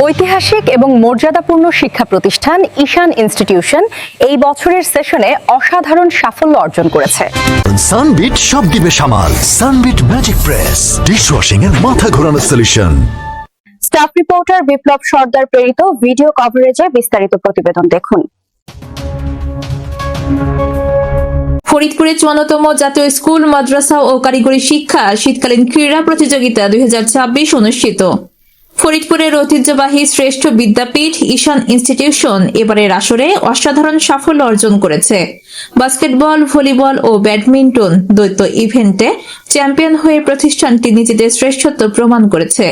ঐতিহাসিক এবং মর্যাদাপূর্ণ শিক্ষা প্রতিষ্ঠান ঈশান ইনস্টিটিউশন এই বছরের সেশনে অসাধারণ সাফল্য অর্জন করেছে। সানবিট সব দিবে সামাল। সানবিট ম্যাজিক প্রেস ডিশওয়াশিং এর মাথা ঘোরানো সলিউশন। স্টাফ রিপোর্টার বিপ্লব সর্দার প্রেরিত ভিডিও কভারেজে বিস্তারিত প্রতিবেদন দেখুন। ফরিদপুরে 54তম জাতীয় স্কুল, মাদ্রাসা ও কারিগরি শিক্ষা শীতকালীন ক্রীড়া প্রতিযোগিতা 2026 অনুষ্ঠিত। ফরিদপুরের ঐতিহ্যবাহী শ্রেষ্ঠ বিদ্যাপীঠ ঈশান ইনস্টিটিউশন এবারের আসরে অসাধারণ সাফল্য অর্জন করেছে। বাস্কেটবল, ভলিবল ও ব্যাডমিন্টন দ্বৈত ইভেন্টে চ্যাম্পিয়ন হয়ে প্রতিষ্ঠানটি নিজেদের শ্রেষ্ঠত্ব প্রমাণ করেছে।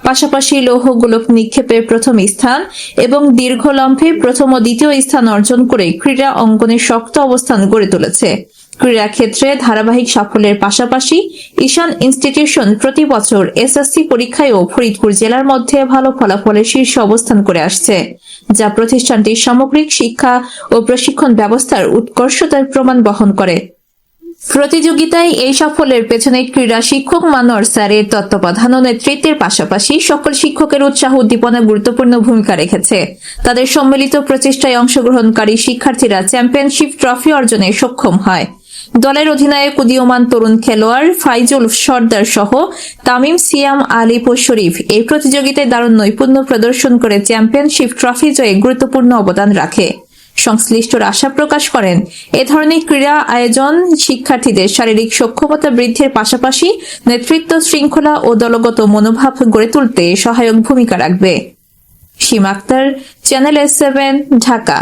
পাশাপাশি লৌহ গোলক নিক্ষেপে প্রথম স্থান এবং দীর্ঘলম্ফে প্রথম ও দ্বিতীয় স্থান অর্জন করে ক্রীড়া অঙ্গনে শক্ত অবস্থান গড়ে তুলেছে। ক্রীড়া ক্ষেত্রে ধারাবাহিক সাফল্যের পাশাপাশি ঈশান ইনস্টিটিউশন প্রতি বছর এসএসসি পরীক্ষায়ও ফরিদপুর জেলার মধ্যে ভালো ফলাফলের শীর্ষ অবস্থান করে আসছে, যা প্রতিষ্ঠানটির সামগ্রিক শিক্ষা ও প্রশিক্ষণ ব্যবস্থার উৎকর্ষতার প্রমাণ বহন করে। প্রতিযোগিতায় এই সাফল্যের পেছনে ক্রীড়া শিক্ষক মানোয়ার স্যারের তত্ত্বাবধান ও নেতৃত্বের পাশাপাশি সকল শিক্ষকের উৎসাহ উদ্দীপনা গুরুত্বপূর্ণ ভূমিকা রেখেছে। তাদের সম্মিলিত প্রচেষ্টায় অংশগ্রহণকারী শিক্ষার্থীরা চ্যাম্পিয়নশিপ ট্রফি অর্জনে সক্ষম হয়। দলের অধিনায়ক উদীয়মান তরুণ খেলোয়াড় ফাইজুল সর্দার সহ তামিম, সিয়াম, আলিফ ও শরীফ এই প্রতিযোগিতায় দারুণ নৈপুণ্য প্রদর্শন করে চ্যাম্পিয়নশিপ ট্রফি জয়ে গুরুত্বপূর্ণ অবদান রাখে। সংশ্লিষ্টরা আশা প্রকাশ করেন, এ ধরনের ক্রীড়া আয়োজন শিক্ষার্থীদের শারীরিক সক্ষমতা বৃদ্ধির পাশাপাশি নেতৃত্ব, শৃঙ্খলা ও দলগত মনোভাব গড়ে তুলতে সহায়ক ভূমিকা রাখবে। সীমা আক্তার, চ্যানেল S7, ঢাকা।